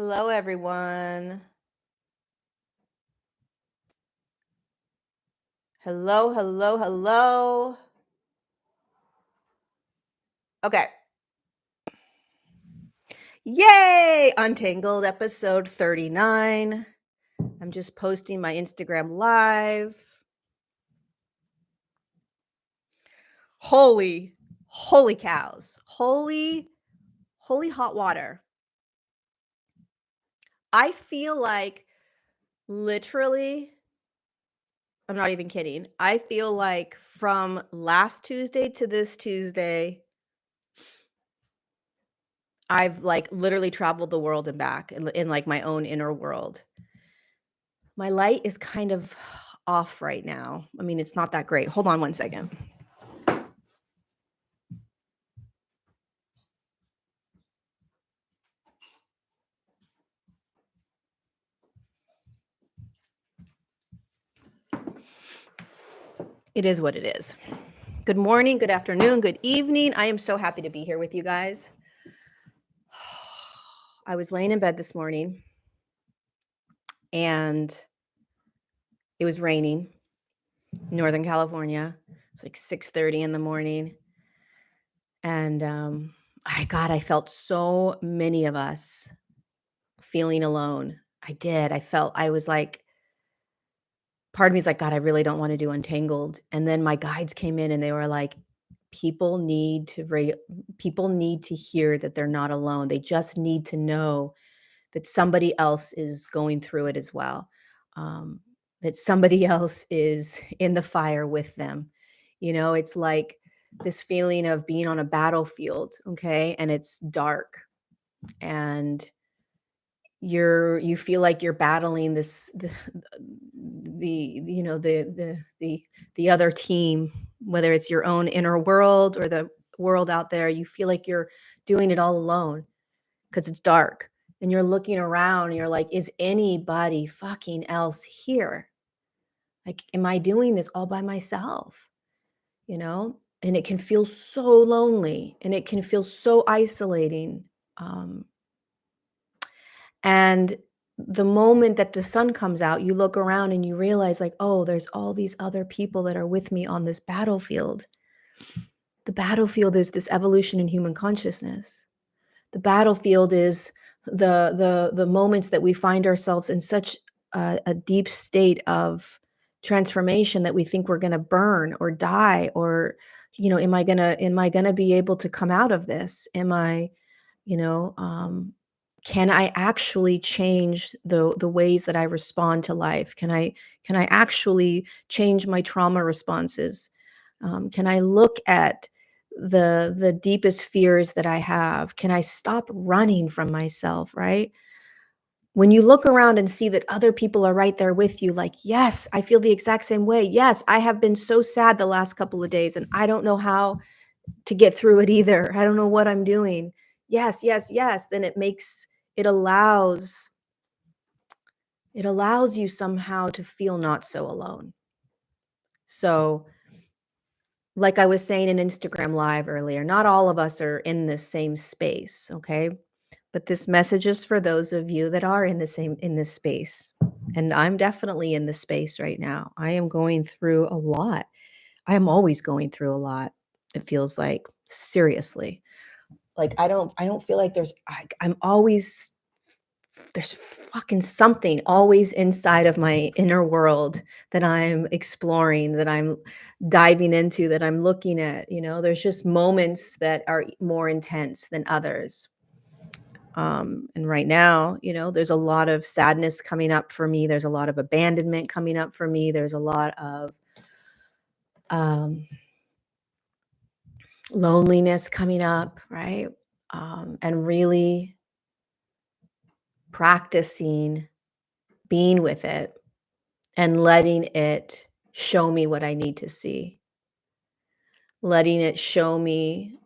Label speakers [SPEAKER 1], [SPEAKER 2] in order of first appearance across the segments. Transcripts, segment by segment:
[SPEAKER 1] Hello, everyone. Hello, hello, hello. Okay. Yay! Untangled episode 39. I'm just posting my Instagram live. Holy cows. Holy hot water. I feel like literally, I'm not even kidding. I feel like from last Tuesday to this Tuesday, I've like literally traveled the world and back in like my own inner world. My light is kind of off right now. I mean, it's not that great. Hold on one second. It is what it is. Good morning, good afternoon, good evening. I am so happy to be here with you guys. I was laying in bed this morning and it was raining in Northern California. It's like 6:30 in the morning. And I felt so many of us feeling alone. I was like, part of me is like, God, I really don't want to do Untangled. And then my guides came in and they were like, people need to hear that they're not alone. They just need to know that somebody else is going through it as well. That somebody else is in the fire with them. You know, it's like this feeling of being on a battlefield, okay? And it's dark and you feel like you're battling the other team, whether it's your own inner world or the world out there. You feel like you're doing it all alone because it's dark and you're looking around and you're like, is anybody fucking else here? Like, am I doing this all by myself? You know, and it can feel so lonely and it can feel so isolating. And the moment that the sun comes out, you look around and you realize, like, oh, there's all these other people that are with me on this battlefield. The battlefield is this evolution in human consciousness. The battlefield is the moments that we find ourselves in such a deep state of transformation that we think we're going to burn or die, or, you know, am I gonna be able to come out of this? Am I, you know, can I actually change the ways that I respond to life? Can I actually change my trauma responses? Can I look at the deepest fears that I have? Can I stop running from myself, right? When you look around and see that other people are right there with you, like, yes, I feel the exact same way. Yes, I have been so sad the last couple of days and I don't know how to get through it either. I don't know what I'm doing. Yes, yes, yes. Then it allows you somehow to feel not so alone. So, like I was saying in Instagram Live earlier, not all of us are in this same space, okay? But this message is for those of you that are in this space. And I'm definitely in this space right now. I am going through a lot. I am always going through a lot. It feels like, seriously. Like I don't feel like I'm always, there's fucking something always inside of my inner world that I'm exploring, that I'm diving into, that I'm looking at. You know, there's just moments that are more intense than others. And right now, you know, there's a lot of sadness coming up for me. There's a lot of abandonment coming up for me. There's a lot of loneliness coming up, right? And really practicing being with it and letting it show me what I need to see, letting it show me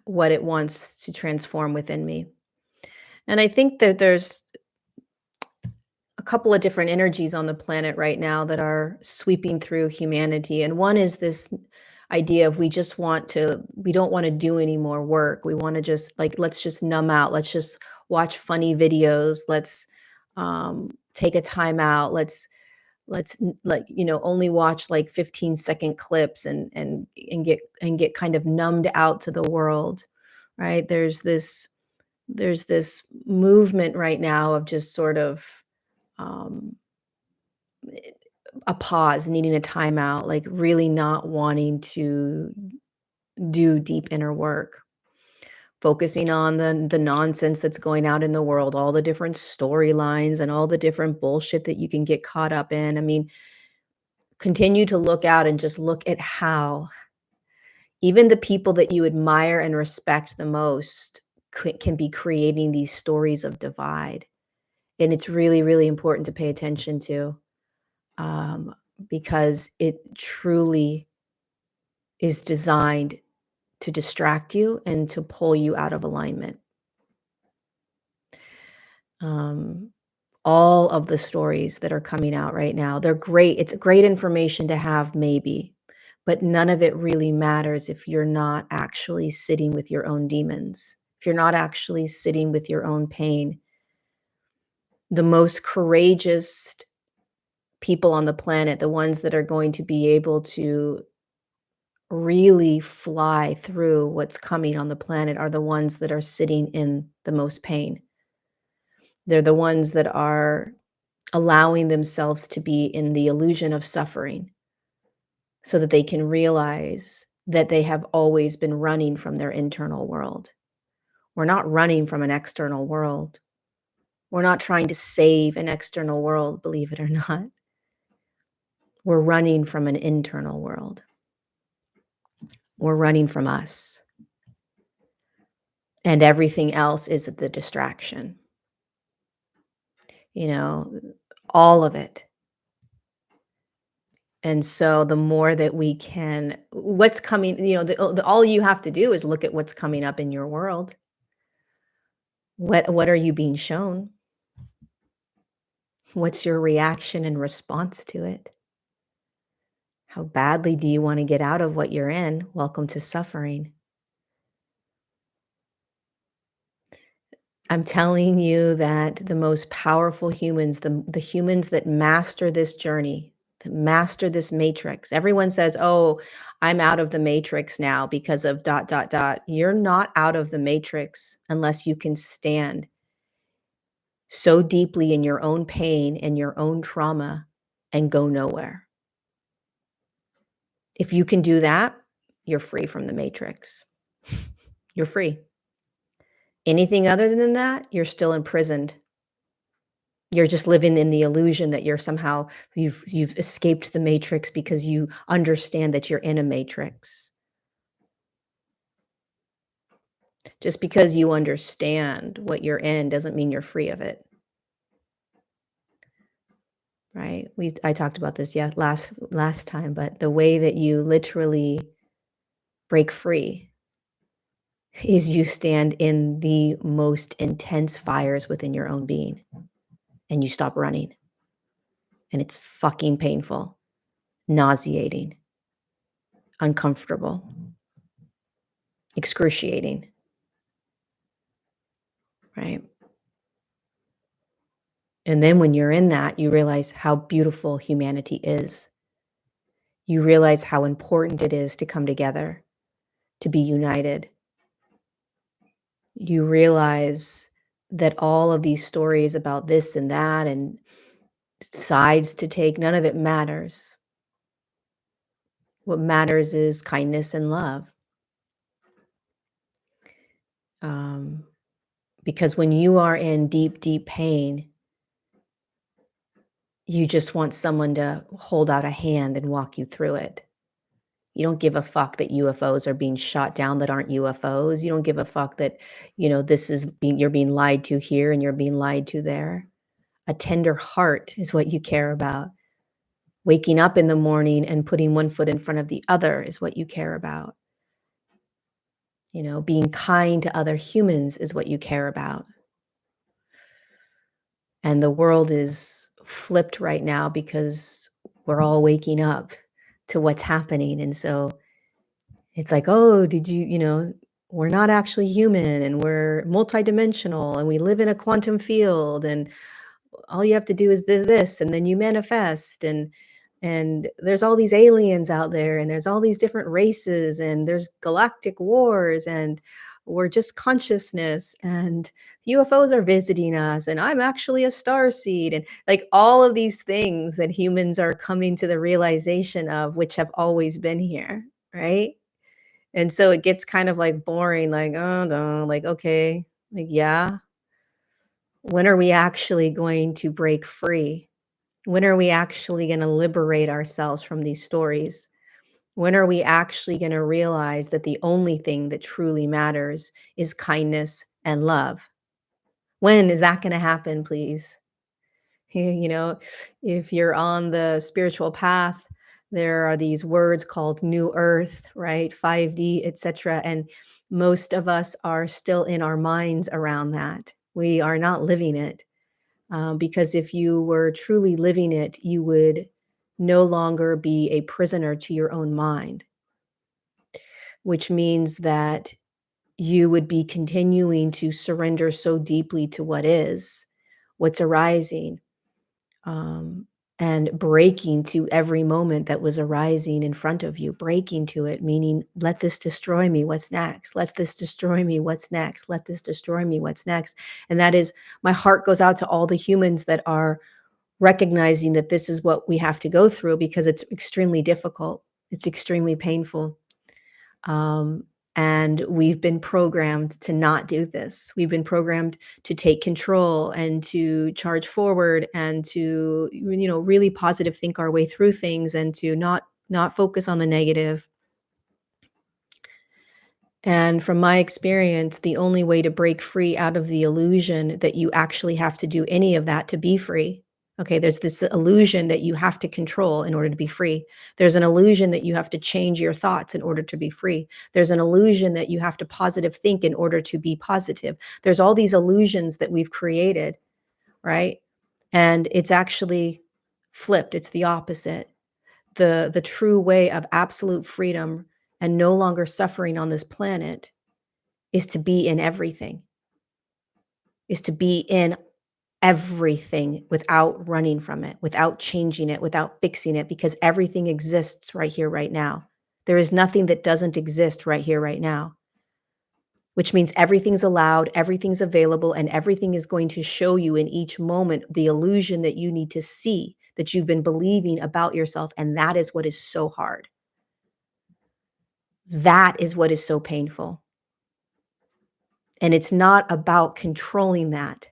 [SPEAKER 1] what it wants to transform within me. And I think that there's a couple of different energies on the planet right now that are sweeping through humanity. And one is this idea of we don't want to do any more work. We want to just like, let's just numb out. Let's just watch funny videos. Let's take a time out. Like, only watch like 15-second clips and get kind of numbed out to the world, right? There's this movement right now of just sort of um, a pause, needing a timeout, like really not wanting to do deep inner work, focusing on the nonsense that's going out in the world, all the different storylines and all the different bullshit that you can get caught up in. I mean, continue to look out and just look at how even the people that you admire and respect the most can be creating these stories of divide. And it's really, really important to pay attention to, um, because it truly is designed to distract you and to pull you out of alignment. Um, all of the stories that are coming out right now, they're great. It's great information to have, maybe, but none of it really matters if you're not actually sitting with your own demons, if you're not actually sitting with your own pain. The most courageous people on the planet, the ones that are going to be able to really fly through what's coming on the planet, are the ones that are sitting in the most pain. They're the ones that are allowing themselves to be in the illusion of suffering so that they can realize that they have always been running from their internal world. We're not running from an external world. We're not trying to save an external world, believe it or not. We're running from an internal world. We're running from us. And everything else is the distraction. All of it. And so the more that we can, what's coming, all you have to do is look at what's coming up in your world. What are you being shown? What's your reaction and response to it? How badly do you want to get out of what you're in? Welcome to suffering. I'm telling you that the most powerful humans, the humans that master this journey, that master this matrix. Everyone says, "Oh, I'm out of the matrix now because of dot dot dot." You're not out of the matrix unless you can stand so deeply in your own pain and your own trauma and go nowhere. If you can do that, you're free from the matrix. You're free. Anything other than that, you're still imprisoned. You're just living in the illusion that you've escaped the matrix because you understand that you're in a matrix. Just because you understand what you're in doesn't mean you're free of it. Right? I talked about this last time, but the way that you literally break free is you stand in the most intense fires within your own being and you stop running. And it's fucking painful, nauseating, uncomfortable, excruciating, right? And then when you're in that, you realize how beautiful humanity is. You realize how important it is to come together, to be united. You realize that all of these stories about this and that and sides to take, none of it matters. What matters is kindness and love. Because when you are in deep, deep pain, you just want someone to hold out a hand and walk you through it. You don't give a fuck that UFOs are being shot down that aren't UFOs. You don't give a fuck that, you're being lied to here and you're being lied to there. A tender heart is what you care about. Waking up in the morning and putting one foot in front of the other is what you care about. Being kind to other humans is what you care about. And the world is flipped right now because we're all waking up to what's happening. And so It's like, "Oh, did we're not actually human, and we're multidimensional, and we live in a quantum field, and all you have to do is this, and then you manifest, and there's all these aliens out there, and there's all these different races, and there's galactic wars, and we're just consciousness, and UFOs are visiting us, and I'm actually a star seed," and like all of these things that humans are coming to the realization of, which have always been here, right? And so it gets kind of like boring, like, oh no, like, okay, like, yeah, when are we actually going to break free? When are we actually going to liberate ourselves from these stories? When are we actually going to realize that the only thing that truly matters is kindness and love? When is that going to happen, please? You know, if you're on the spiritual path, there are these words called new earth, right? 5D, etc. And most of us are still in our minds around that. We are not living it. Because if you were truly living it, you would no longer be a prisoner to your own mind, which means that you would be continuing to surrender so deeply to what is, what's arising, um, and breaking to every moment that was arising in front of you, breaking to it, meaning, let this destroy me. What's next? Let this destroy me. What's next? Let this destroy me. What's next? And that is, my heart goes out to all the humans that are recognizing that this is what we have to go through, because it's extremely difficult. It's extremely painful. Um, and we've been programmed to not do this. We've been programmed to take control and to charge forward and to, really positive think our way through things, and to not focus on the negative. And from my experience, the only way to break free out of the illusion that you actually have to do any of that to be free. Okay, there's this illusion that you have to control in order to be free. There's an illusion that you have to change your thoughts in order to be free. There's an illusion that you have to positive think in order to be positive. There's all these illusions that we've created, right? And it's actually flipped. It's the opposite. The true way of absolute freedom and no longer suffering on this planet is to be in everything, is to be in everything without running from it, without changing it, without fixing it, because everything exists right here, right now. There is nothing that doesn't exist right here, right now, which means everything's allowed, everything's available, and everything is going to show you in each moment the illusion that you need to see, that you've been believing about yourself. And that is what is so hard. That is what is so painful. And it's not about controlling that.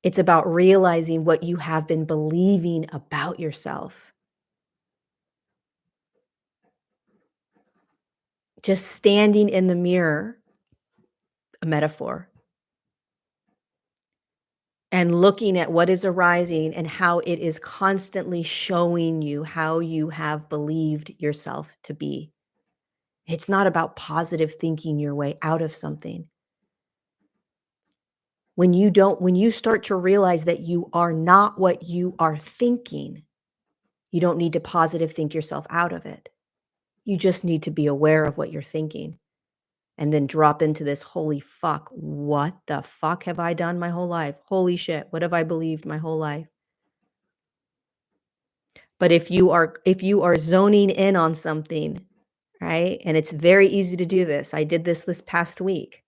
[SPEAKER 1] It's about realizing what you have been believing about yourself. Just standing in the mirror, a metaphor, and looking at what is arising and how it is constantly showing you how you have believed yourself to be. It's not about positive thinking your way out of something. When you start to realize that you are not what you are thinking, you don't need to positive think yourself out of it. You just need to be aware of what you're thinking, and then drop into this, holy fuck, what the fuck have I done my whole life? Holy shit, what have I believed my whole life? But if you are zoning in on something, right? And it's very easy to do this. I did this past week,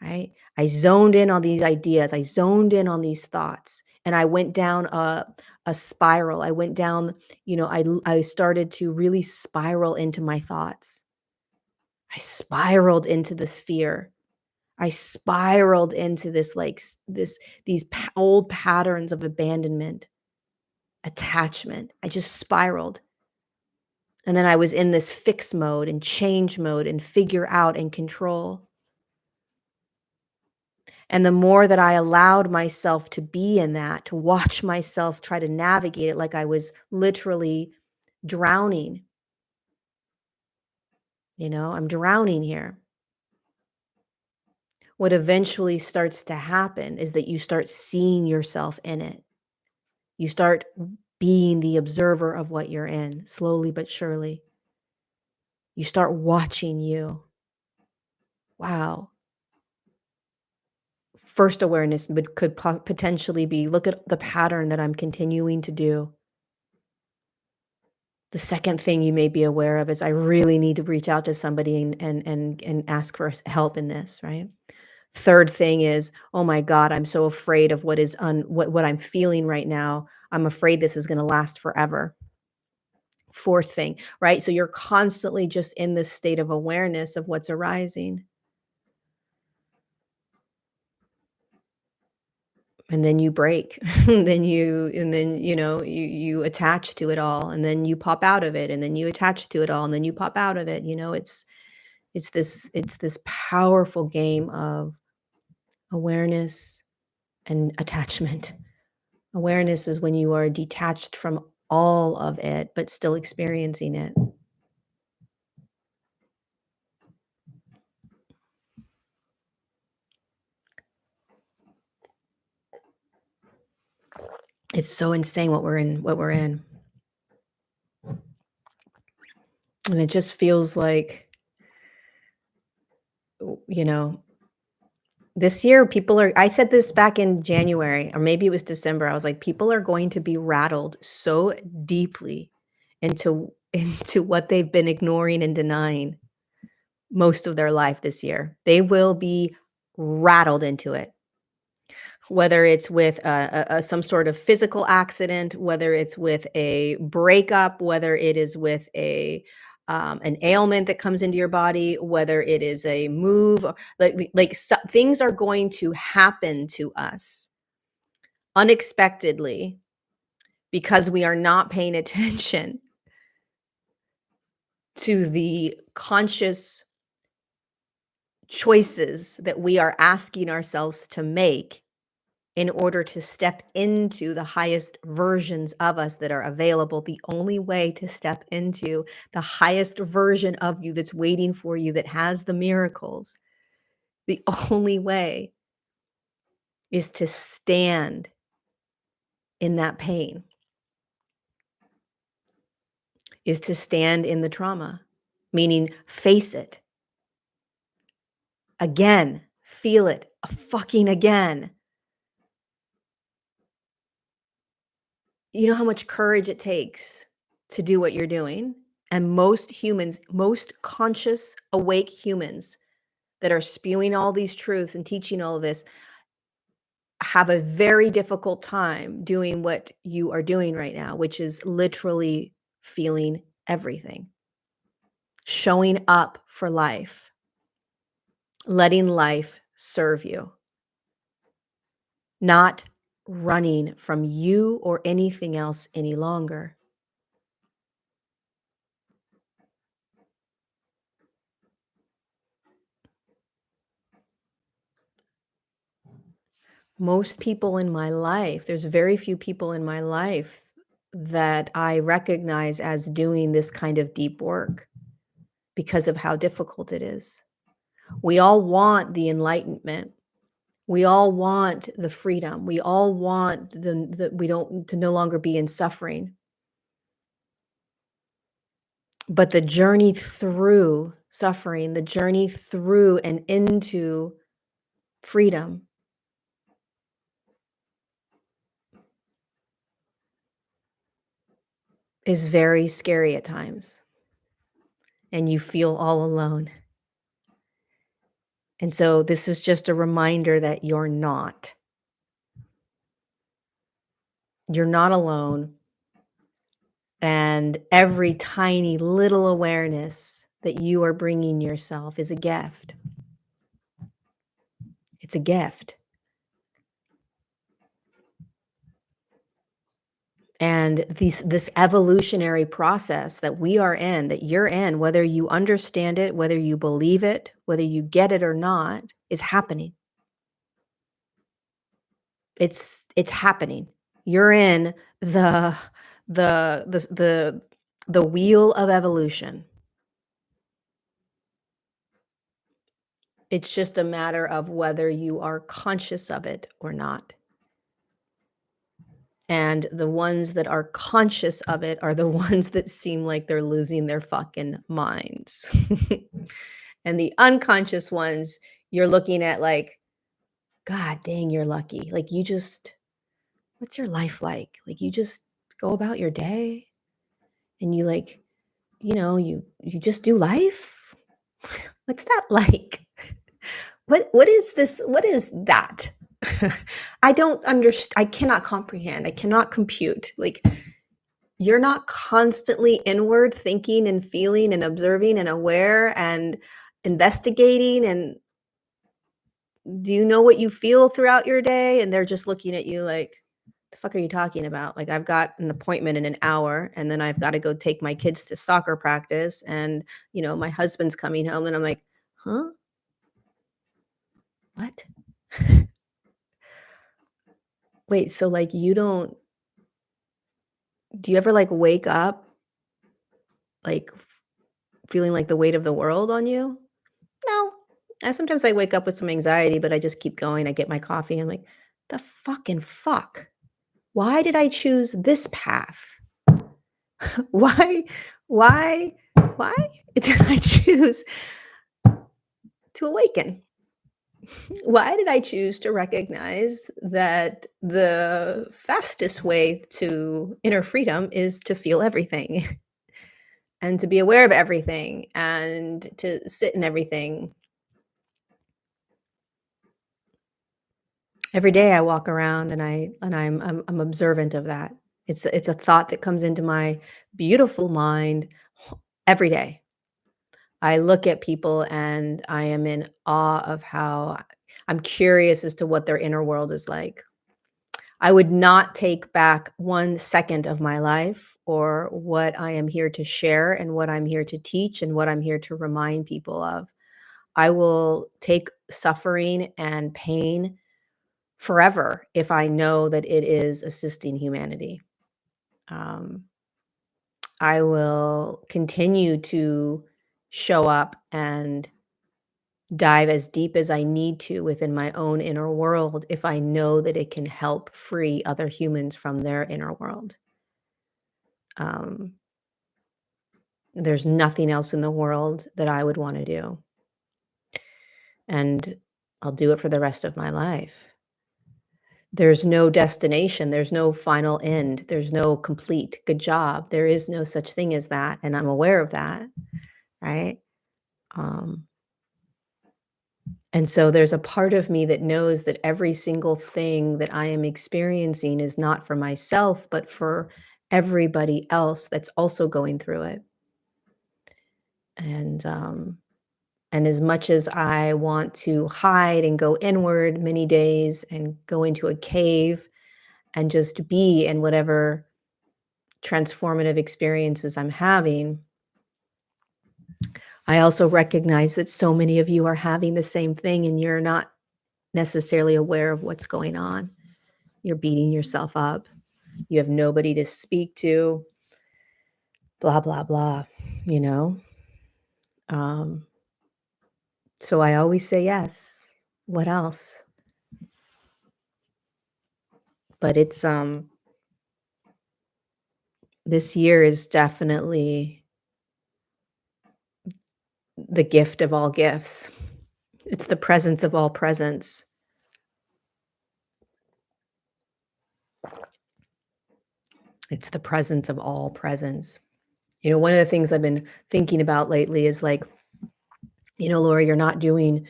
[SPEAKER 1] right? I zoned in on these ideas. I zoned in on these thoughts, and I went down a spiral. I went down, I started to really spiral into my thoughts. I spiraled into this fear. I spiraled into this, like, these old patterns of abandonment, attachment. I just spiraled. And then I was in this fix mode and change mode and figure out and control. And the more that I allowed myself to be in that, to watch myself try to navigate it like I was literally drowning, I'm drowning here. What eventually starts to happen is that you start seeing yourself in it. You start being the observer of what you're in, slowly but surely. You start watching you. Wow. First awareness could potentially be, look at the pattern that I'm continuing to do. The second thing you may be aware of is I really need to reach out to somebody and ask for help in this, right? Third thing is, oh my God, I'm so afraid of what I'm feeling right now. I'm afraid this is going to last forever. Fourth thing, right? So you're constantly just in this state of awareness of what's arising. And then you break. You attach to it all, and then you pop out of it, and then you attach to it all, and then you pop out of it. It's this powerful game of awareness and attachment. Awareness is when you are detached from all of it, but still experiencing it. It's so insane what we're in. And it just feels like, you know, this year I said this back in January, or maybe it was December. I was like, people are going to be rattled so deeply into what they've been ignoring and denying most of their life this year. They will be rattled into it. Whether it's with some sort of physical accident, whether it's with a breakup, whether it is with an ailment that comes into your body, whether it is a move, things are going to happen to us unexpectedly because we are not paying attention to the conscious choices that we are asking ourselves to make in order to step into the highest versions of us that are available. The only way to step into the highest version of you that's waiting for you, that has the miracles, the only way is to stand in that pain, is to stand in the trauma, meaning face it again, feel it fucking again. You know how much courage it takes to do what you're doing? And most humans, most conscious, awake humans that are spewing all these truths and teaching all of this, have a very difficult time doing what you are doing right now, which is literally feeling everything, showing up for life, letting life serve you, not running from you or anything else any longer. Most people in my life, there's very few people in my life that I recognize as doing this kind of deep work because of how difficult it is. We all want the enlightenment. We all want the freedom. We all want we don't to no longer be in suffering. But the journey through suffering, the journey through and into freedom is very scary at times. And you feel all alone. And so this is just a reminder that you're not. You're not alone. And every tiny little awareness that you are bringing yourself is a gift. It's a gift. And this evolutionary process that we are in, that you're in, whether you understand it, whether you believe it, whether you get it or not, is happening. It's happening. You're in the wheel of evolution. It's just a matter of whether you are conscious of it or not. And the ones that are conscious of it are the ones that seem like they're losing their fucking minds. And the unconscious ones, you're looking at like, God dang, you're lucky. Like you just what's your life like? Like you just go about your day and you like, you just do life? What's that like? What is this? What is that? I don't understand. I cannot comprehend. I cannot compute. Like you're not constantly inward thinking and feeling and observing and aware and investigating, and do you know what you feel throughout your day? And they're just looking at you like, the fuck are you talking about? Like I've got an appointment in an hour and then I've got to go take my kids to soccer practice, and my husband's coming home, and I'm like, huh? What? Wait, so like do you ever like wake up like feeling like the weight of the world on you? No. Sometimes I wake up with some anxiety, but I just keep going. I get my coffee. I'm like, the fucking fuck. Why did I choose this path? Why, why, why did I choose to awaken? Why did I choose to recognize that the fastest way to inner freedom is to feel everything and to be aware of everything and to sit in everything? Every day I walk around and I'm observant of that. It's a thought that comes into my beautiful mind every day. I look at people and I am in awe of how I'm curious as to what their inner world is like. I would not take back 1 second of my life or what I am here to share and what I'm here to teach and what I'm here to remind people of. I will take suffering and pain forever if I know that it is assisting humanity. Um, I will continue to show up and dive as deep as I need to within my own inner world if I know that it can help free other humans from their inner world. Um, there's nothing else in the world that I would want to do. And I'll do it for the rest of my life. There's no destination. There's no final end. There's no complete good job. There is no such thing as that. And I'm aware of that. Right. Um, And so there's a part of me that knows that every single thing that I am experiencing is not for myself, but for everybody else that's also going through it. And and as much as I want to hide and go inward many days and go into a cave and just be in whatever transformative experiences I'm having, I also recognize that so many of you are having the same thing and you're not necessarily aware of what's going on. You're beating yourself up. You have nobody to speak to, blah, blah, blah, you know? Um, so I always say yes. What else? But this year is definitely the gift of all gifts. It's the presence of all presents. It's the presence of all presents. One of the things I've been thinking about lately is like, Laura, you're not doing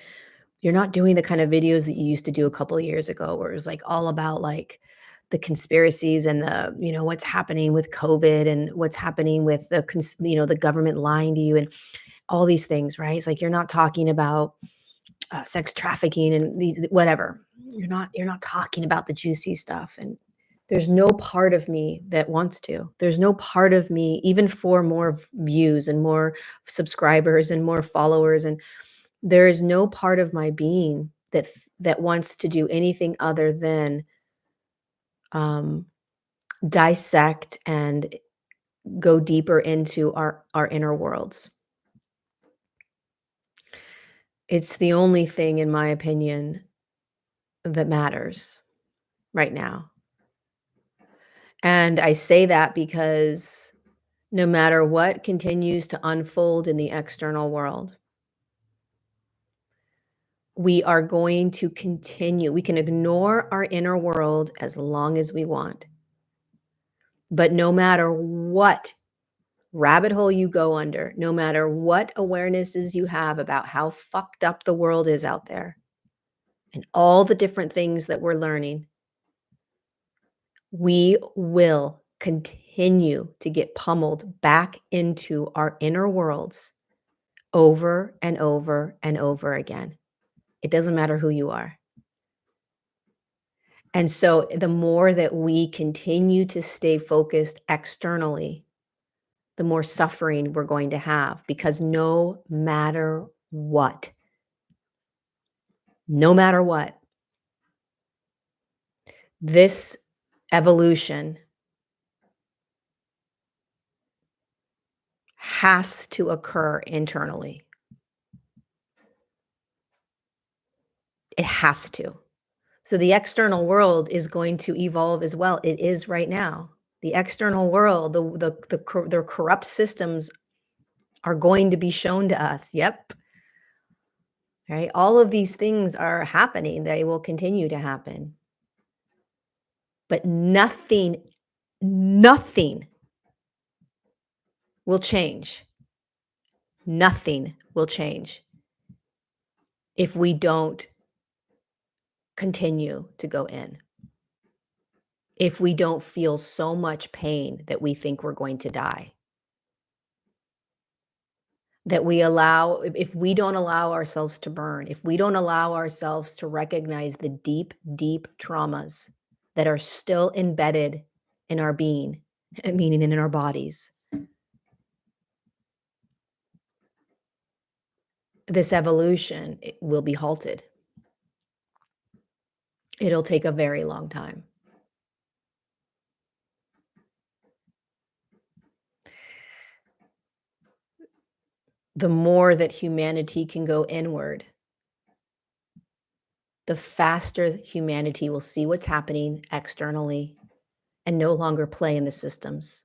[SPEAKER 1] the kind of videos that you used to do a couple of years ago where it was like all about like the conspiracies and the what's happening with COVID and what's happening with the government lying to you and all these things, right? It's like you're not talking about sex trafficking and these whatever. You're not talking about the juicy stuff, and there's no part of me that wants to. There's no part of me, even for more views and more subscribers and more followers, and there is no part of my being that wants to do anything other than um, dissect and go deeper into our inner worlds. It's the only thing, in my opinion, that matters right now. And I say that because no matter what continues to unfold in the external world, we are going to continue. We can ignore our inner world as long as we want. But no matter what rabbit hole you go under, no matter what awarenesses you have about how fucked up the world is out there and all the different things that we're learning, we will continue to get pummeled back into our inner worlds over and over and over again. It doesn't matter who you are. And so the more that we continue to stay focused externally, the more suffering we're going to have, because no matter what, this evolution has to occur internally. It has to. So the external world is going to evolve as well. It is right now. The external world, the corrupt systems are going to be shown to us. Yep. Right? All of these things are happening. They will continue to happen. But nothing will change. Nothing will change if we don't continue to go in. If we don't feel so much pain that we think we're going to die. That we allow, if we don't allow ourselves to burn, if we don't allow ourselves to recognize the deep, deep traumas that are still embedded in our being, meaning in our bodies, this evolution will be halted. It'll take a very long time. The more that humanity can go inward, the faster humanity will see what's happening externally and no longer play in the systems.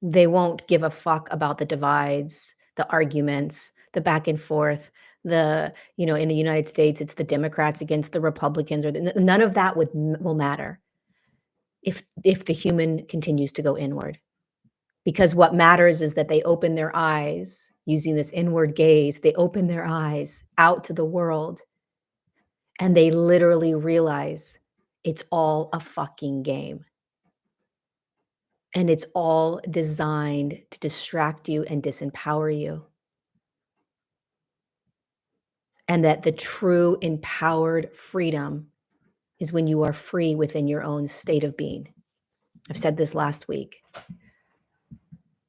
[SPEAKER 1] They won't give a fuck about the divides, the arguments, the back and forth, in the United States, it's the Democrats against the Republicans, or none of that will matter if the human continues to go inward. Because what matters is that they open their eyes using this inward gaze. They open their eyes out to the world and they literally realize it's all a fucking game. And it's all designed to distract you and disempower you. And that the true empowered freedom is when you are free within your own state of being. I've said this last week.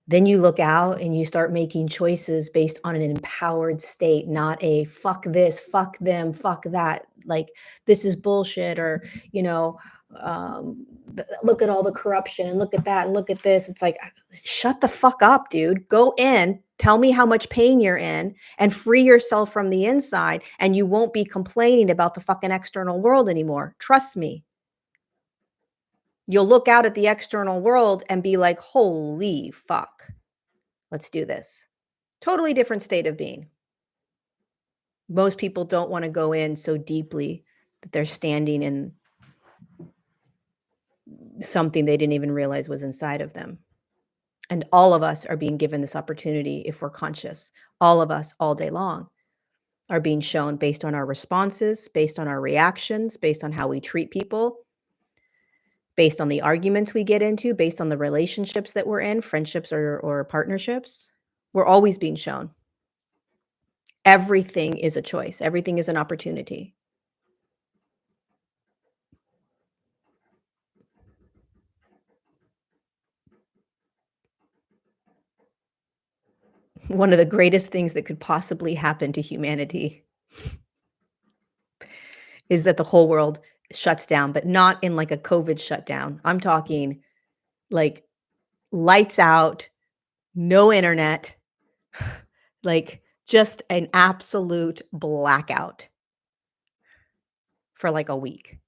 [SPEAKER 1] Then you look out and you start making choices based on an empowered state, not a fuck this, fuck them, fuck that. Like, this is bullshit, or, look at all the corruption and look at that and look at this. It's like, shut the fuck up, dude. Go in, tell me how much pain you're in, and free yourself from the inside, and you won't be complaining about the fucking external world anymore. Trust me. You'll look out at the external world and be like, holy fuck, let's do this. Totally different state of being. Most people don't want to go in so deeply that they're standing in something they didn't even realize was inside of them. And all of us are being given this opportunity if we're conscious. All of us, all day long, are being shown based on our responses, based on our reactions, based on how we treat people, based on the arguments we get into, based on the relationships that we're in, friendships or partnerships. We're always being shown. Everything is a choice. Everything is an opportunity. One of the greatest things that could possibly happen to humanity is that the whole world shuts down, but not in like a COVID shutdown. I'm talking like lights out, no internet, like just an absolute blackout for like a week.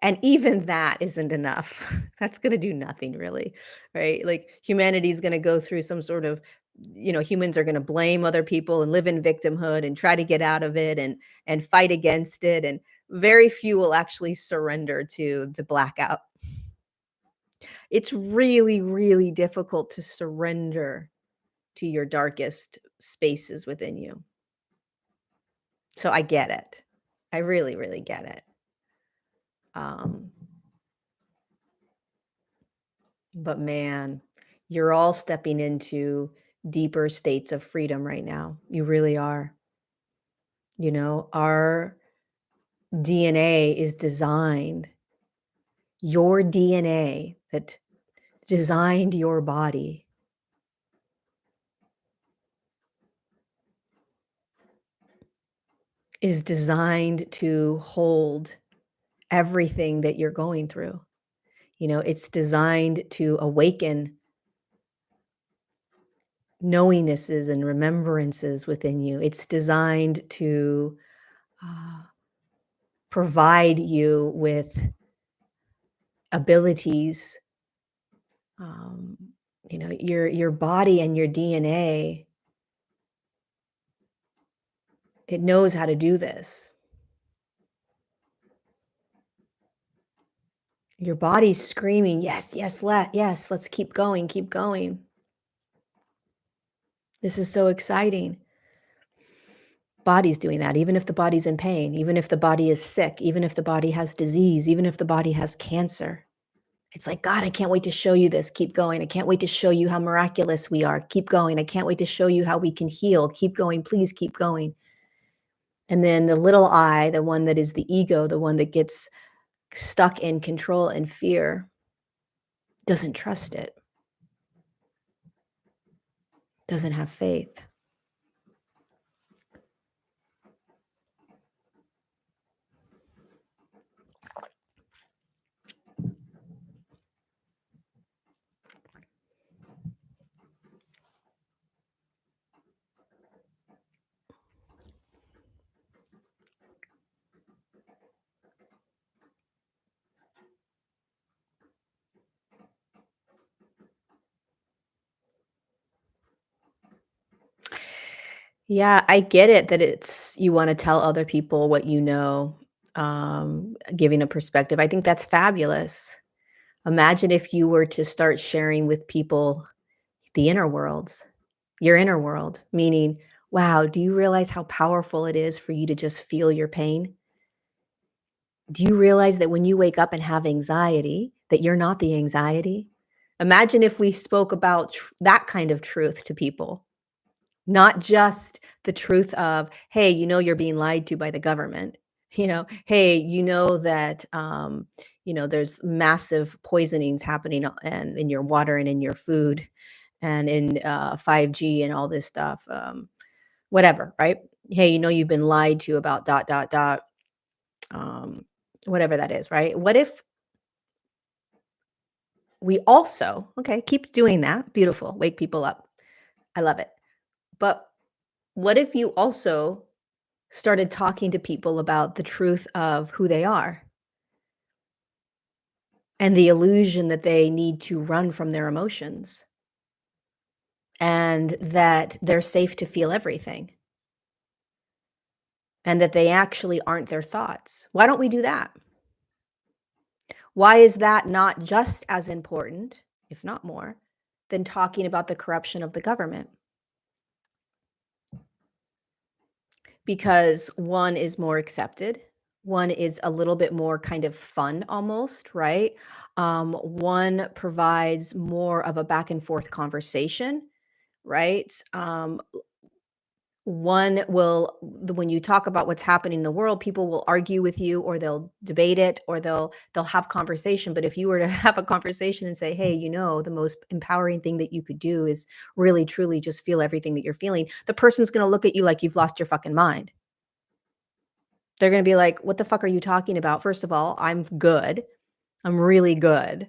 [SPEAKER 1] And even that isn't enough. That's gonna do nothing really, right? Like, humanity is gonna go through some sort of humans are gonna blame other people and live in victimhood and try to get out of it and fight against it, and very few will actually surrender to the blackout. It's really, really difficult to surrender to your darkest spaces within you. So I get it. I really, really get it. Um, but man, you're all stepping into deeper states of freedom right now. You really are. Our DNA is designed, your DNA that designed your body is designed to hold everything that you're going through. It's designed to awaken knowingnesses and remembrances within you. It's designed to uh, provide you with abilities. Um, your body and your DNA, it knows how to do this. Your body's screaming, yes, yes, yes, let's keep going, keep going. This is so exciting. Body's doing that, even if the body's in pain, even if the body is sick, even if the body has disease, even if the body has cancer. It's like, God, I can't wait to show you this. Keep going. I can't wait to show you how miraculous we are. Keep going. I can't wait to show you how we can heal. Keep going. Please keep going. And then the little I, the one that is the ego, the one that gets stuck in control and fear, doesn't trust it, doesn't have faith. Yeah, I get it that you want to tell other people what you know, giving a perspective. I think that's fabulous. Imagine if you were to start sharing with people the inner worlds, your inner world, meaning, wow, do you realize how powerful it is for you to just feel your pain? Do you realize that when you wake up and have anxiety, that you're not the anxiety? Imagine if we spoke about that kind of truth to people. Not just the truth of, "Hey, you're being lied to by the government." "Hey, that, there's massive poisonings happening and in your water and in your food and in 5G and all this stuff." Whatever, right? "Hey, you've been lied to about dot, dot, dot," um, whatever that is, right? What if we also okay, keep doing that. Beautiful. Wake people up. I love it. But what if you also started talking to people about the truth of who they are and the illusion that they need to run from their emotions and that they're safe to feel everything and that they actually aren't their thoughts? Why don't we do that? Why is that not just as important, if not more, than talking about the corruption of the government? Because one is more accepted, one is a little bit more kind of fun almost, right? One provides more of a back and forth conversation, right? One will when you talk about what's happening in the world, people will argue with you or they'll debate it or they'll have conversation. But if you were to have a conversation and say, "Hey, the most empowering thing that you could do is really truly just feel everything that you're feeling," the person's going to look at you like you've lost your fucking mind. They're gonna be like, "What the fuck are you talking about? First of all, I'm good. I'm really good.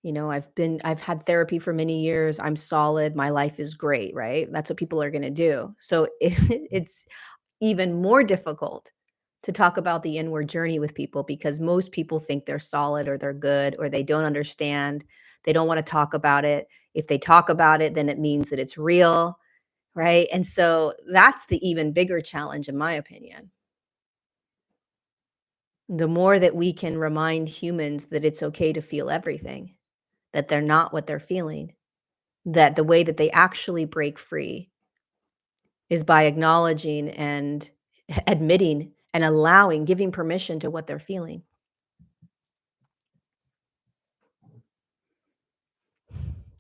[SPEAKER 1] I've had therapy for many years. I'm solid. My life is great," right? That's what people are gonna do. So it's even more difficult to talk about the inward journey with people because most people think they're solid or they're good or they don't understand. They don't want to talk about it. If they talk about it, then it means that it's real, right? And so that's the even bigger challenge, in my opinion. The more that we can remind humans that it's okay to feel everything, that they're not what they're feeling, that the way that they actually break free is by acknowledging and admitting and allowing, giving permission to what they're feeling.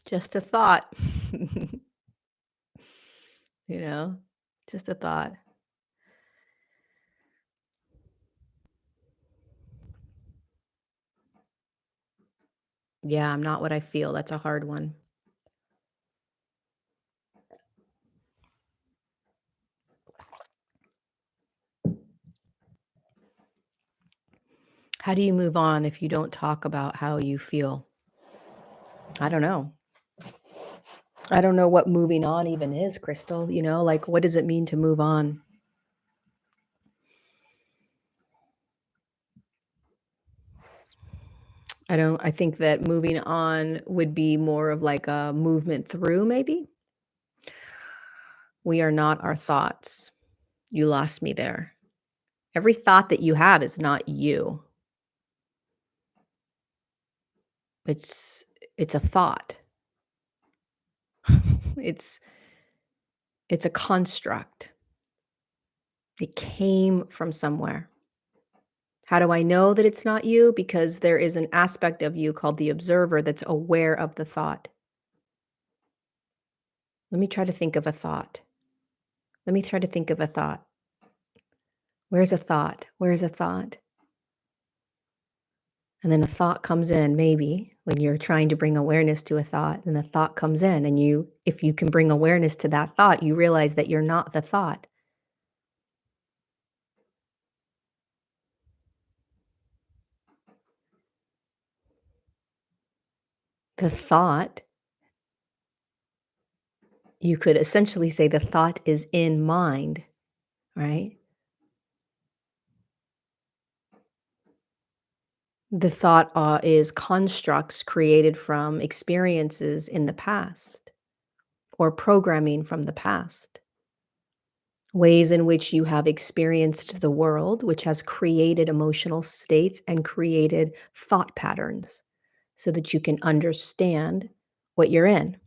[SPEAKER 1] Just a thought, you know, just a thought. Yeah, I'm not what I feel. That's a hard one. How do you move on if you don't talk about how you feel? I don't know. I don't know what moving on even is, Crystal. Like what does it mean to move on? I think that moving on would be more of like a movement through, maybe. We are not our thoughts. You lost me there. Every thought that you have is not you. It's it's a thought. It's it's a construct. It came from somewhere. How do I know that it's not you? Because there is an aspect of you called the observer that's aware of the thought. Let me try to think of a thought. Let me try to think of a thought. Where's a thought? Where's a thought? And then a thought comes in, maybe when you're trying to bring awareness to a thought, and the thought comes in, and if you can bring awareness to that thought, you realize that you're not the thought. The thought, you could essentially say the thought is in mind, right? The thought is constructs created from experiences in the past or programming from the past. Ways in which you have experienced the world, which has created emotional states and created thought patterns so that you can understand what you're in.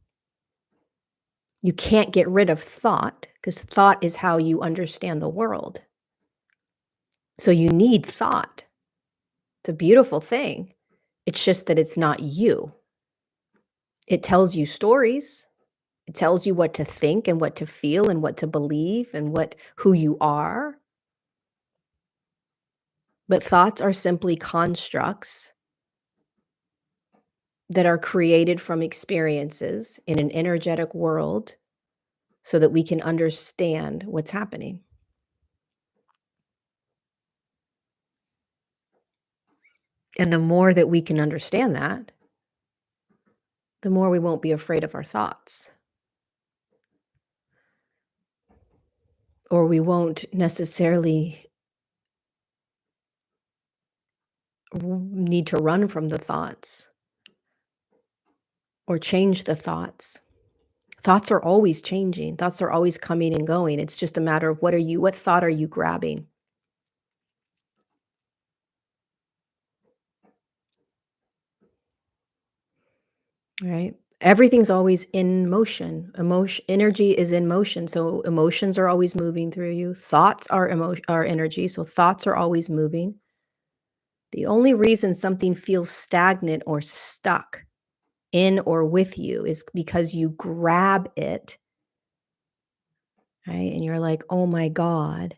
[SPEAKER 1] You can't get rid of thought because thought is how you understand the world. So you need thought. It's a beautiful thing. It's just that it's not you. It tells you stories. It tells you what to think and what to feel and what to believe and who you are. But thoughts are simply constructs that are created from experiences in an energetic world so that we can understand what's happening. And the more that we can understand that, the more we won't be afraid of our thoughts. Or we won't necessarily need to run from the thoughts or change the thoughts. Thoughts are always changing. Thoughts are always coming and going. It's just a matter of what thought are you grabbing? Right? Everything's always in motion. Energy is in motion, so emotions are always moving through you. Thoughts are energy, so thoughts are always moving. The only reason something feels stagnant or stuck in or with you is because you grab it, right? And you're like, "Oh my God,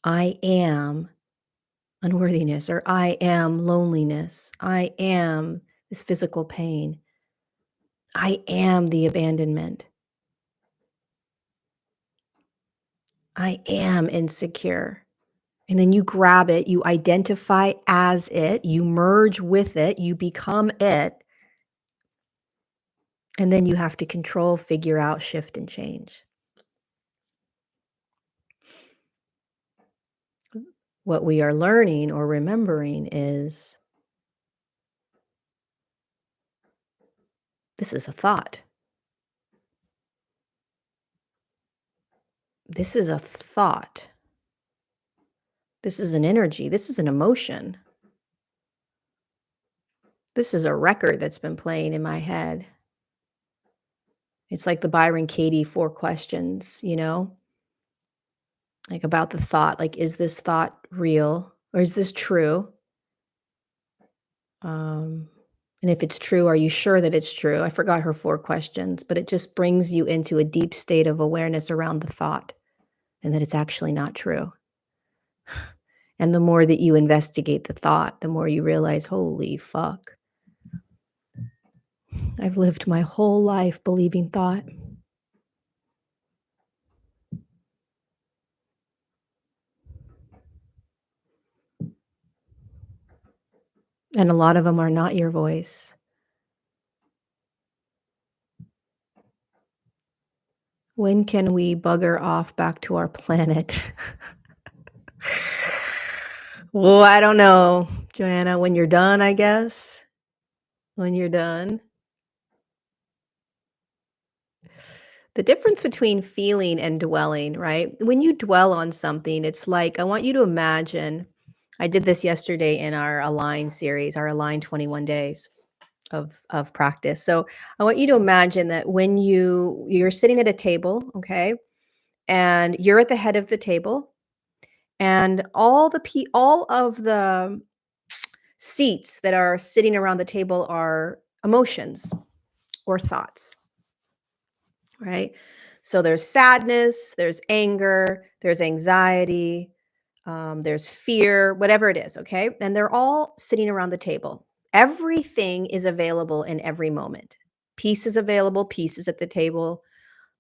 [SPEAKER 1] I am unworthiness," or "I am loneliness. I am this physical pain. I am the abandonment. I am insecure." And then you grab it, you identify as it, you merge with it, you become it. And then you have to control, figure out, shift, and change. What we are learning or remembering is this is a thought. This is a thought. This is an energy. This is an emotion. This is a record that's been playing in my head. It's like the Byron Katie 4 questions, like about the thought. Like, is this thought real or is this true? Um, and if it's true, are you sure that it's true? I forgot her 4 questions, but it just brings you into a deep state of awareness around the thought and that it's actually not true. And the more that you investigate the thought, the more you realize, holy fuck, I've lived my whole life believing thought. And a lot of them are not your voice. When can we bugger off back to our planet? Well, I don't know, Joanna, when you're done, I guess. When you're done. The difference between feeling and dwelling, right? When you dwell on something, it's like, I want you to imagine, I did this yesterday in our Align series, our Align 21 days of practice. So I want you to imagine that when you're sitting at a table, okay, and you're at the head of the table, and all of the seats that are sitting around the table are emotions or thoughts, right? So there's sadness, there's anger, there's anxiety, there's fear, whatever it is, okay? And they're all sitting around the table. Everything is available in every moment. Peace is available, peace is at the table,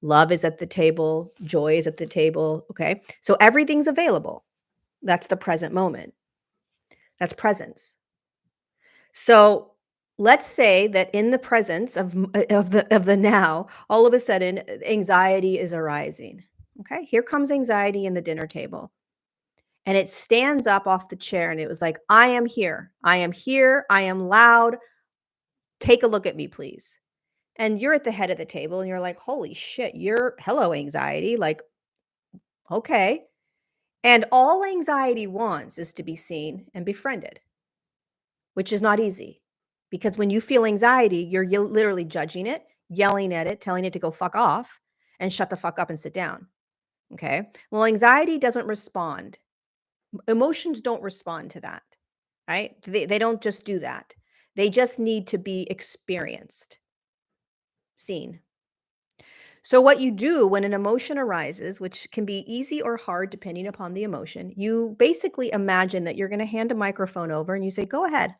[SPEAKER 1] love is at the table, joy is at the table, okay? So everything's available. That's the present moment. That's presence. So let's say that in the presence of the now, all of a sudden anxiety is arising. Okay, here comes anxiety in the dinner table. And it stands up off the chair and it was like, I am here. I am here. I am loud. Take a look at me, please. And you're at the head of the table and you're like, holy shit, hello, anxiety. Like, okay. And all anxiety wants is to be seen and befriended, which is not easy. Because when you feel anxiety, you're literally judging it, yelling at it, telling it to go fuck off and shut the fuck up and sit down. Okay. Well, anxiety doesn't respond. Emotions don't respond to that, right? They don't just do that. They just need to be experienced, seen. So, what you do when an emotion arises, which can be easy or hard depending upon the emotion, you basically imagine that you're going to hand a microphone over and you say, go ahead.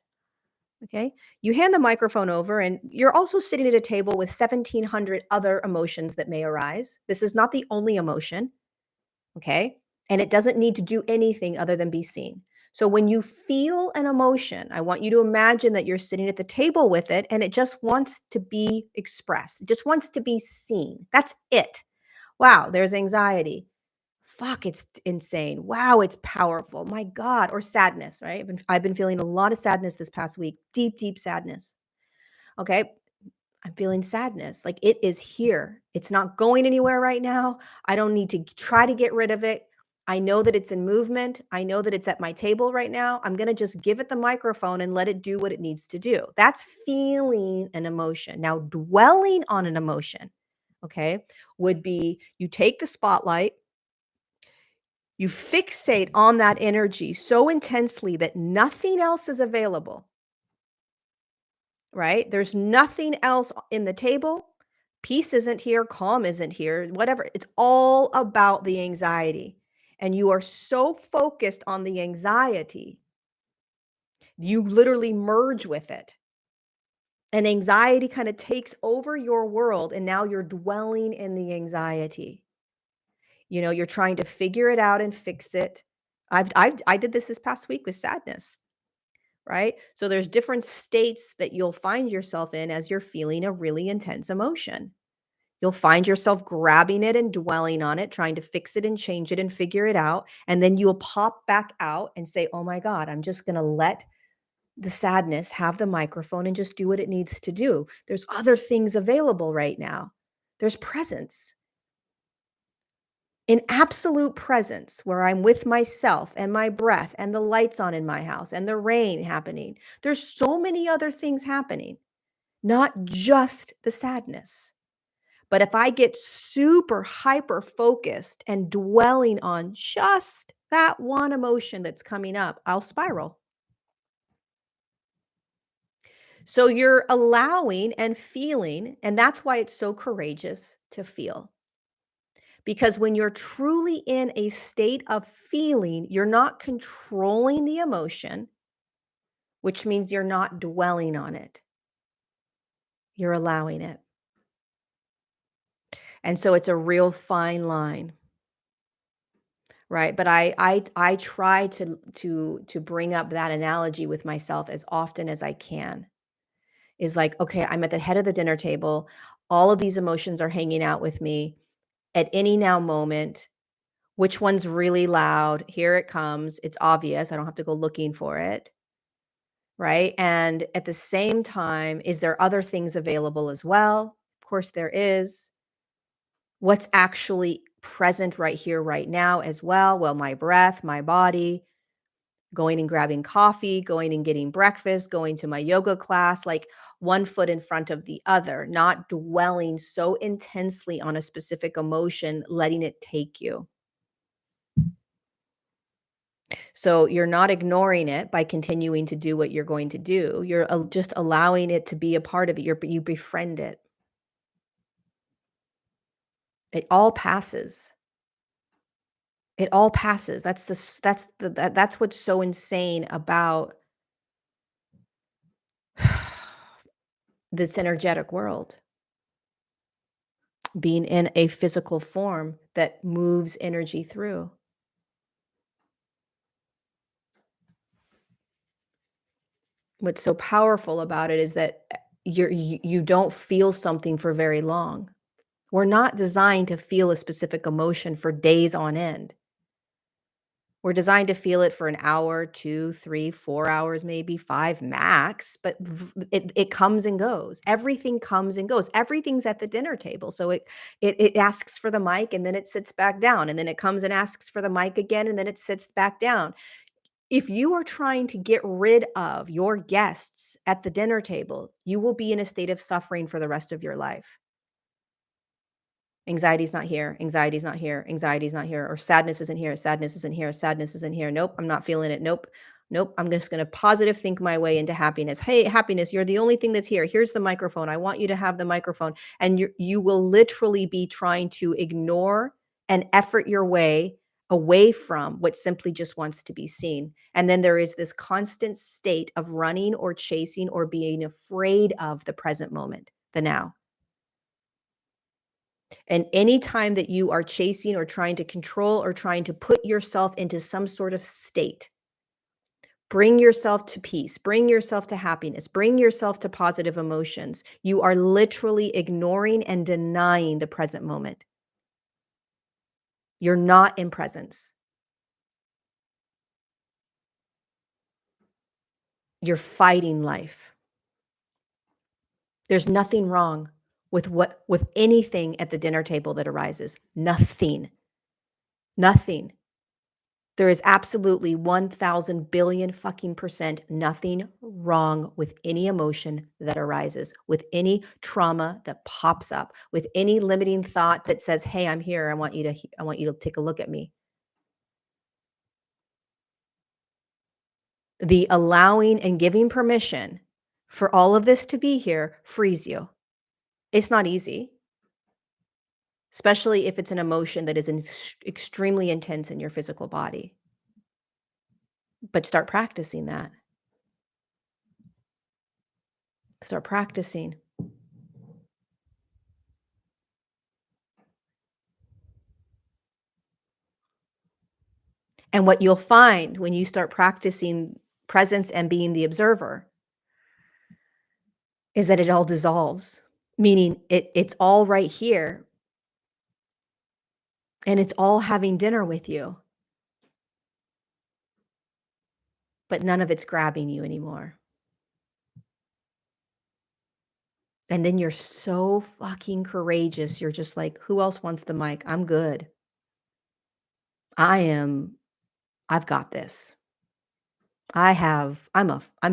[SPEAKER 1] Okay. You hand the microphone over, and you're also sitting at a table with 1,700 other emotions that may arise. This is not the only emotion. Okay. And it doesn't need to do anything other than be seen. So when you feel an emotion, I want you to imagine that you're sitting at the table with it and it just wants to be expressed. It just wants to be seen. That's it. Wow, there's anxiety. Fuck, it's insane. Wow, it's powerful. My God. Or sadness, right? I've been feeling a lot of sadness this past week. Deep, deep sadness. Okay. I'm feeling sadness. Like, it is here. It's not going anywhere right now. I don't need to try to get rid of it. I know that it's in movement. I know that it's at my table right now. I'm going to just give it the microphone and let it do what it needs to do. That's feeling an emotion. Now, dwelling on an emotion, okay, would be you take the spotlight, you fixate on that energy so intensely that nothing else is available, right? There's nothing else in the table. Peace isn't here, calm isn't here, whatever. It's all about the anxiety. And you are so focused on the anxiety, you literally merge with it. And anxiety kind of takes over your world, and now you're dwelling in the anxiety. You're trying to figure it out and fix it. I did this past week with sadness, right? So there's different states that you'll find yourself in as you're feeling a really intense emotion. You'll find yourself grabbing it and dwelling on it, trying to fix it and change it and figure it out. And then you'll pop back out and say, oh my God, I'm just going to let the sadness have the microphone and just do what it needs to do. There's other things available right now. There's presence. In absolute presence, where I'm with myself and my breath and the lights on in my house and the rain happening. There's so many other things happening, not just the sadness. But if I get super hyper focused and dwelling on just that one emotion that's coming up, I'll spiral. So you're allowing and feeling, and that's why it's so courageous to feel. Because when you're truly in a state of feeling, you're not controlling the emotion, which means you're not dwelling on it. You're allowing it. And so it's a real fine line. Right, but I try to bring up that analogy with myself as often as I can. Is like, okay, I'm at the head of the dinner table. All of these emotions are hanging out with me at any now moment. Which one's really loud? Here it comes. It's obvious. I don't have to go looking for it. Right? And at the same time, is there other things available as well? Of course there is. What's actually present right here, right now as well? Well, my breath, my body, going and grabbing coffee, going and getting breakfast, going to my yoga class, like one foot in front of the other, not dwelling so intensely on a specific emotion, letting it take you. So you're not ignoring it by continuing to do what you're going to do. You're just allowing it to be a part of it. You befriend it. It all passes. It all passes. That's what's so insane about this energetic world. Being in a physical form that moves energy through. What's so powerful about it is that you don't feel something for very long. We're not designed to feel a specific emotion for days on end. We're designed to feel it for an hour, 2, 3, 4 hours, maybe 5 max, but it comes and goes. Everything comes and goes. Everything's at the dinner table. So it asks for the mic and then it sits back down, and then it comes and asks for the mic again and then it sits back down. If you are trying to get rid of your guests at the dinner table, you will be in a state of suffering for the rest of your life. Anxiety's not here, anxiety's not here, anxiety's not here, or sadness isn't here, sadness isn't here, sadness isn't here. Nope, I'm not feeling it. Nope. Nope. I'm just going to positive think my way into happiness. Hey, happiness, you're the only thing that's here. Here's the microphone. I want you to have the microphone. And you will literally be trying to ignore and effort your way away from what simply just wants to be seen. And then there is this constant state of running or chasing or being afraid of the present moment, the now. And any time that you are chasing or trying to control or trying to put yourself into some sort of state, bring yourself to peace, bring yourself to happiness, bring yourself to positive emotions, you are literally ignoring and denying the present moment. You're not in presence. You're fighting life. There's nothing wrong with anything at the dinner table that arises. Nothing. Nothing. There is absolutely 1,000 billion fucking percent nothing wrong with any emotion that arises, with any trauma that pops up, with any limiting thought that says, "Hey, I'm here. I want you to take a look at me." The allowing and giving permission for all of this to be here frees you. It's not easy, especially if it's an emotion that is extremely intense in your physical body. But start practicing that. Start practicing. And what you'll find when you start practicing presence and being the observer is that it all dissolves. meaning it's all right here, and it's all having dinner with you, but none of it's grabbing you anymore. And then you're so fucking courageous, you're just like, "Who else wants the mic? I'm good. I am I've got this. I'm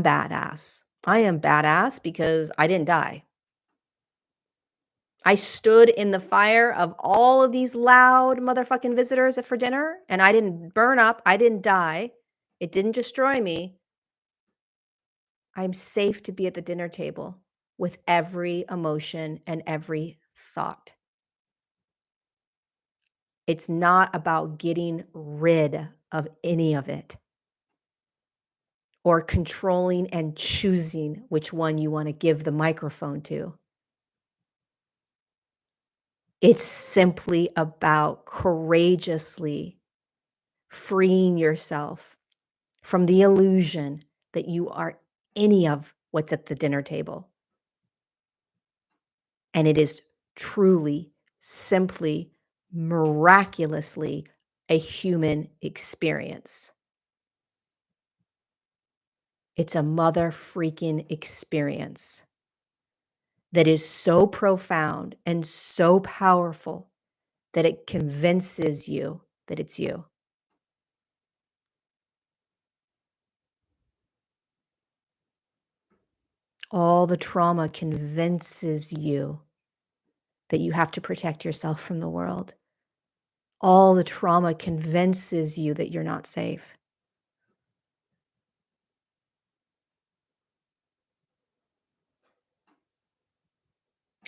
[SPEAKER 1] badass. I am badass because I didn't die. I stood in the fire of all of these loud motherfucking visitors for dinner, and I didn't burn up, I didn't die. It didn't destroy me. I'm safe to be at the dinner table with every emotion and every thought." It's not about getting rid of any of it or controlling and choosing which one you wanna give the microphone to. It's simply about courageously freeing yourself from the illusion that you are any of what's at the dinner table. And it is truly, simply, miraculously a human experience. It's a mother freaking experience that is so profound and so powerful that it convinces you that it's you. All the trauma convinces you that you have to protect yourself from the world. All the trauma convinces you that you're not safe.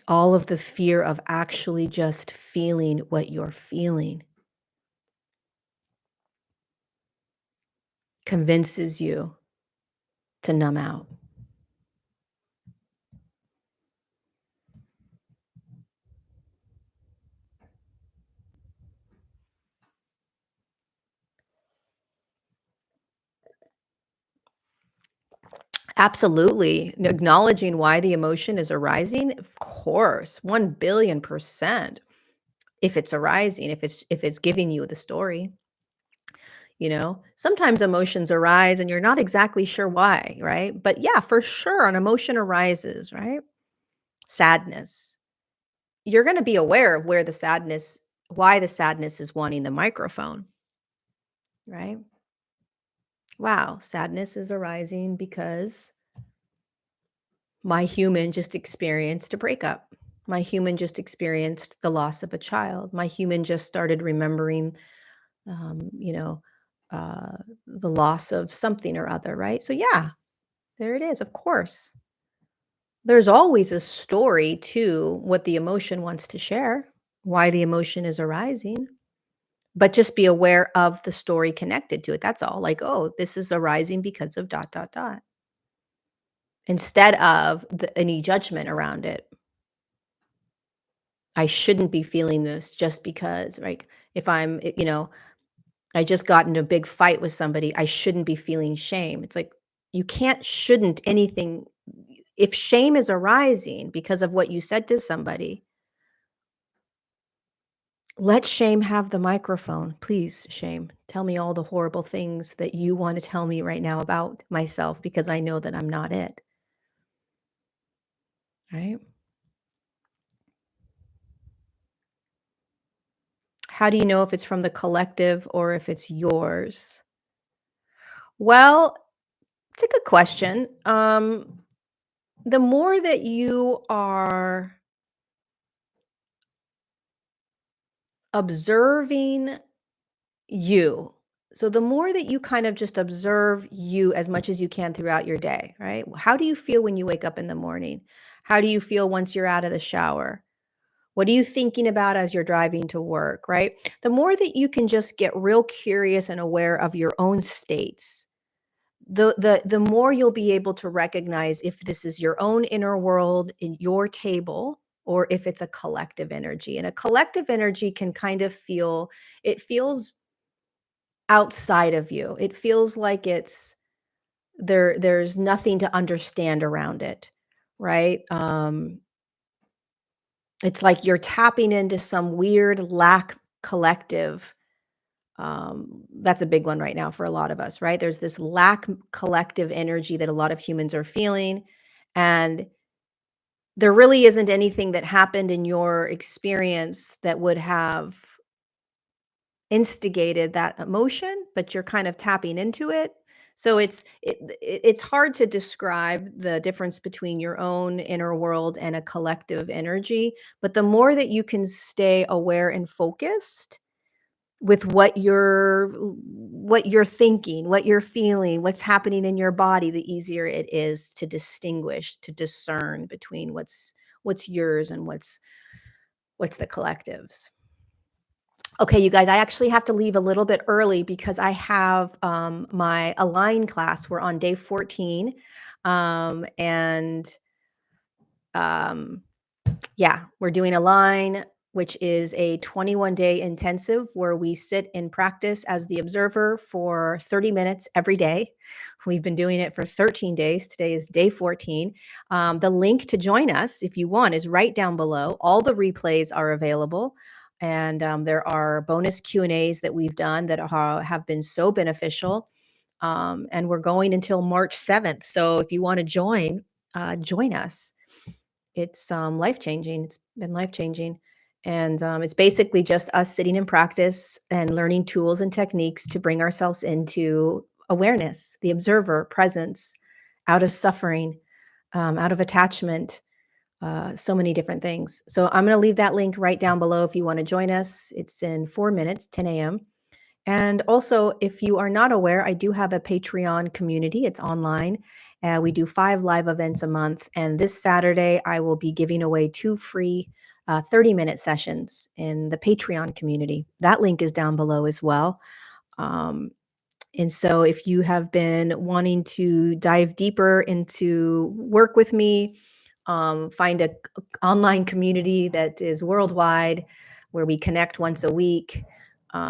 [SPEAKER 1] All of the fear of actually just feeling what you're feeling convinces you to numb out. Absolutely. Acknowledging why the emotion is arising, of course, 1,000,000,000%. If it's arising, if it's giving you the story, you know? Sometimes emotions arise and you're not exactly sure why, right? But yeah, for sure an emotion arises, right? Sadness. You're gonna be aware of why the sadness is wanting the microphone, right? Wow, sadness is arising because my human just experienced a breakup. My human just experienced the loss of a child. My human just started remembering, um, you know, uh, the loss of something or other, right? So, yeah, there it is. Of course, there's always a story to what the emotion wants to share, why the emotion is arising, but just be aware of the story connected to it. That's all. Like, oh, this is arising because of dot, dot, dot, instead of any judgment around it. I shouldn't be feeling this just because, like, if I just got in a big fight with somebody, I shouldn't be feeling shame. It's like, you can't shouldn't anything. If shame is arising because of what you said to somebody, let shame have the microphone. Please, shame. Tell me all the horrible things that you want to tell me right now about myself because I know that I'm not it. Right? How do you know if it's from the collective or if it's yours? Well, it's a good question. The more that you are observing you, so the more that you kind of just observe you as much as you can throughout your day, right? How do you feel when you wake up in the morning? How do you feel once you're out of the shower? What are you thinking about as you're driving to work, right? The more that you can just get real curious and aware of your own states, the more you'll be able to recognize if this is your own inner world in your table or if it's a collective energy. And a collective energy can kind of it feels outside of you. It feels like there's nothing to understand around it, right? It's like you're tapping into some weird lack collective. That's a big one right now for a lot of us, right? There's this lack collective energy that a lot of humans are feeling. And there really isn't anything that happened in your experience that would have instigated that emotion, but you're kind of tapping into it. So it's hard to describe the difference between your own inner world and a collective energy, but the more that you can stay aware and focused with what you're thinking, what you're feeling, what's happening in your body, the easier it is to distinguish, to discern between what's yours and what's the collective's. Okay, you guys, I actually have to leave a little bit early because I have my Align class. We're on day 14. And um, yeah, we're doing Align, which is a 21-day intensive where we sit in practice as the observer for 30 minutes every day. We've been doing it for 13 days. Today is day 14. The link to join us, if you want, is right down below. All the replays are available. And there are bonus Q&As that we've done that have been so beneficial. And we're going until March 7th. So if you want to join us. It's life-changing. It's been life-changing. And it's basically just us sitting in practice and learning tools and techniques to bring ourselves into awareness, the observer, presence, out of suffering, out of attachment, so many different things. So I'm going to leave that link right down below if you want to join us. It's in 4 minutes, 10 a.m. And also, if you are not aware, I do have a Patreon community. It's online. We do 5 live events a month. And this Saturday, I will be giving away 2 free 30-minute sessions in the Patreon community. That link is down below as well. And so if you have been wanting to dive deeper into work with me, find a online community that is worldwide where we connect once a week.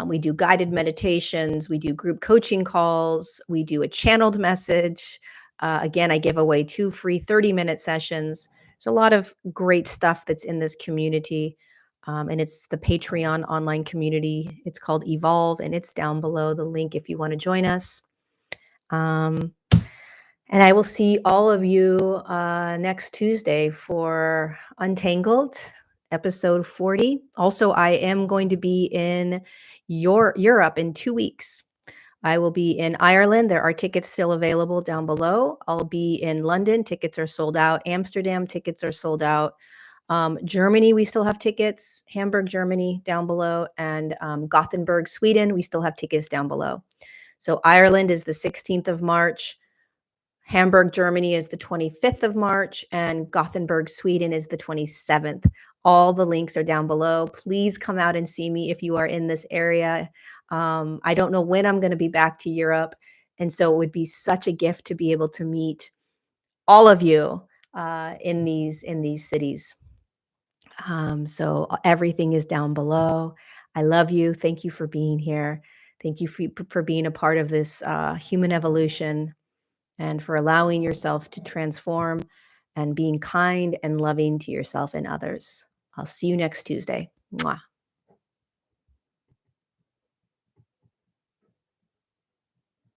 [SPEAKER 1] We do guided meditations. We do group coaching calls. We do a channeled message. Again, I give away 2 free 30-minute sessions. There's a lot of great stuff that's in this community. And it's the Patreon online community. It's called Evolve, and it's down below the link if you want to join us. And I will see all of you next Tuesday for Untangled, episode 40. Also, I am going to be in Europe in 2 weeks. I will be in Ireland. There are tickets still available down below. I'll be in London. Tickets are sold out. Amsterdam, tickets are sold out. Germany, we still have tickets. Hamburg, Germany, down below. And Gothenburg, Sweden, we still have tickets down below. So Ireland is the 16th of March. Hamburg, Germany is the 25th of March, and Gothenburg, Sweden is the 27th. All the links are down below. Please come out and see me if you are in this area. I don't know when I'm going to be back to Europe, and so it would be such a gift to be able to meet all of you in these cities. So everything is down below. I love you. Thank you for being here. Thank you for being a part of this human evolution and for allowing yourself to transform and being kind and loving to yourself and others. I'll see you next Tuesday. Mwah.